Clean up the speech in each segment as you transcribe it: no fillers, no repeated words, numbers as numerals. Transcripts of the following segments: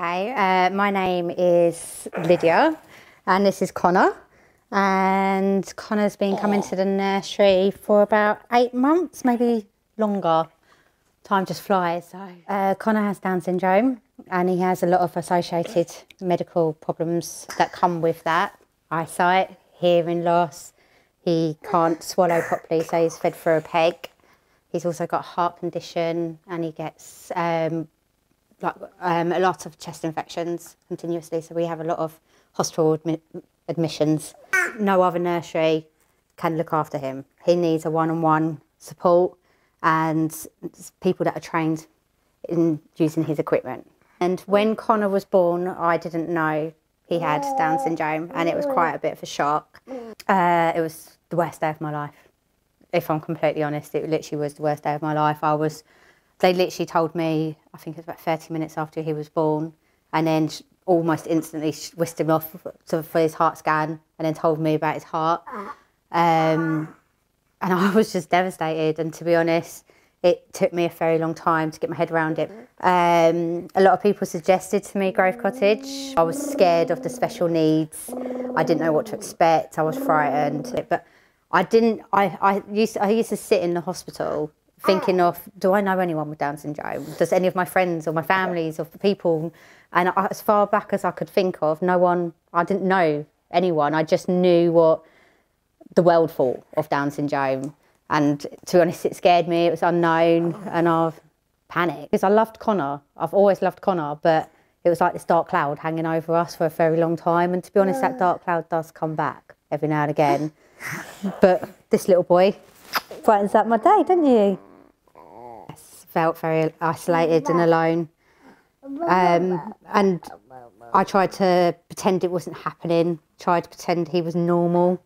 Okay, my name is Lydia and this is Connor, and Connor's been coming to the nursery for about 8 months, maybe longer. Time just flies. Connor has Down syndrome and he has a lot of associated medical problems that come with that. Eyesight, hearing loss, he can't swallow properly, so he's fed through a peg. He's also got a heart condition and he gets a lot of chest infections continuously, so we have a lot of hospital admissions. No other nursery can look after him. He needs a one-on-one support and people that are trained in using his equipment. And when Connor was born, I didn't know he had Down syndrome, and it was quite a bit of a shock. It was the worst day of my life. If I'm completely honest, it literally was the worst day of my life. They literally told me, I think it was about 30 minutes after he was born, and then almost instantly whisked him off for his heart scan, and then told me about his heart. And I was just devastated, and to be honest, it took me a very long time to get my head around it. A lot of people suggested to me Grove Cottage. I was scared of the special needs. I didn't know what to expect. I was frightened, but I used to sit in the hospital thinking of, do I know anyone with Down syndrome? Does any of my friends or my families or people? And as far back as I could think of, no one, I didn't know anyone. I just knew what the world thought of Down syndrome. And to be honest, it scared me. It was unknown and I've panicked. Because I loved Connor. I've always loved Connor, but it was like this dark cloud hanging over us for a very long time. And to be honest, that dark cloud does come back every now and again. But this little boy brightens up my day, don't you? Yes, felt very isolated and alone. And I tried to pretend it wasn't happening, tried to pretend he was normal.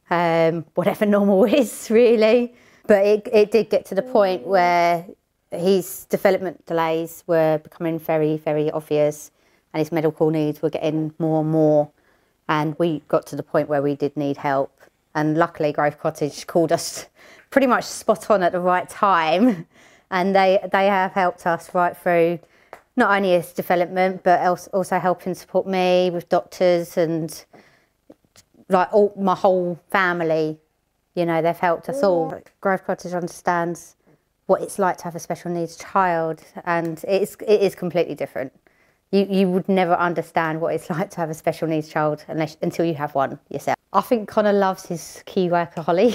Whatever normal is, really. But it did get to the point where his development delays were becoming very, very obvious, and his medical needs were getting more and more. And we got to the point where we did need help. And luckily, Grove Cottage called us pretty much spot on at the right time. And they have helped us right through not only his development, but also helping support me with doctors and like my whole family. You know, they've helped us all. Grove Cottage understands what it's like to have a special needs child, and it is completely different. You would never understand what it's like to have a special needs child until you have one yourself. I think Connor loves his key worker Holly.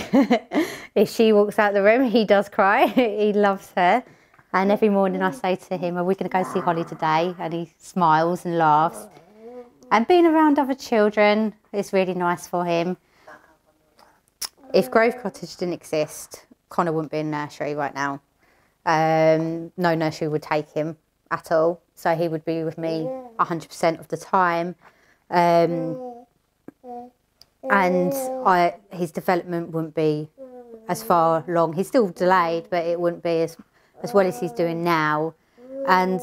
If she walks out the room, he does cry. He loves her. And every morning I say to him, are we going to go see Holly today? And he smiles and laughs. And being around other children is really nice for him. If Grove Cottage didn't exist, Connor wouldn't be in nursery right now. No nursery would take him at all. So he would be with me 100% of the time. And his development wouldn't be as far along. He's still delayed, but it wouldn't be as well as he's doing now. And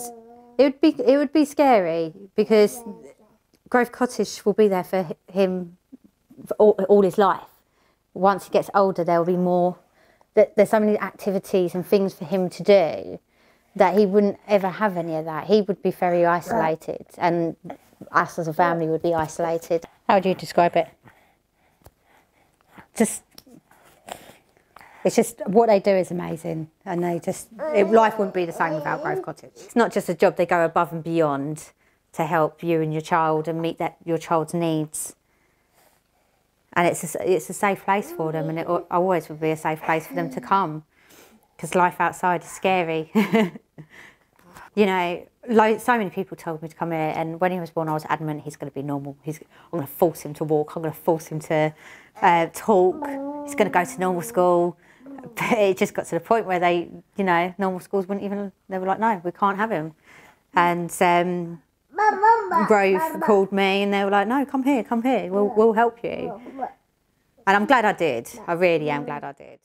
it would be scary, because Grove Cottage will be there for him for all his life. Once he gets older, there will be more. There's so many activities and things for him to do that he wouldn't ever have any of that. He would be very isolated, and us as a family would be isolated. How would you describe it? It's just what they do is amazing, and life wouldn't be the same without Grove Cottage. It's not just a job; they go above and beyond to help you and your child and meet your child's needs. And it's a safe place for them, and it always will be a safe place for them to come, because life outside is scary. You know, so many people told me to come here, and when he was born I was adamant he's going to be normal. I'm going to force him to walk, I'm going to force him to talk, he's going to go to normal school. But it just got to the point where normal schools wouldn't even, they were like, no, we can't have him. And Grove called me and they were like, no, come here, we'll help you. And I'm glad I did. I really am glad I did.